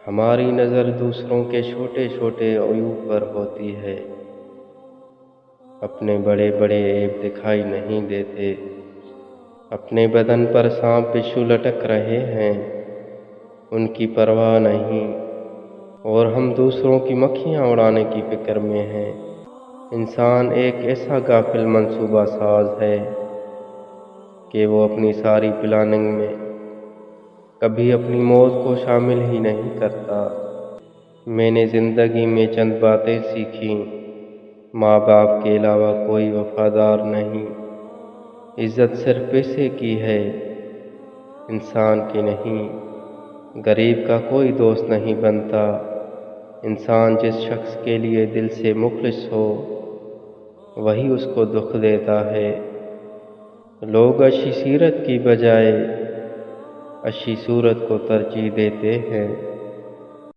ہماری نظر دوسروں کے چھوٹے چھوٹے عیوب پر ہوتی ہے، اپنے بڑے بڑے عیب دکھائی نہیں دیتے۔ اپنے بدن پر سانپ بچھو لٹک رہے ہیں، ان کی پرواہ نہیں، اور ہم دوسروں کی مکھیاں اڑانے کی فکر میں ہیں۔ انسان ایک ایسا غافل منصوبہ ساز ہے کہ وہ اپنی ساری پلاننگ میں کبھی اپنی موت کو شامل ہی نہیں کرتا۔ میں نے زندگی میں چند باتیں سیکھیں، ماں باپ کے علاوہ کوئی وفادار نہیں، عزت صرف پیسے کی ہے، انسان کی نہیں، غریب کا کوئی دوست نہیں بنتا، انسان جس شخص کے لیے دل سے مخلص ہو وہی اس کو دکھ دیتا ہے۔ لوگ اچھی سیرت کی بجائے اچھی صورت کو ترجیح دیتے ہیں۔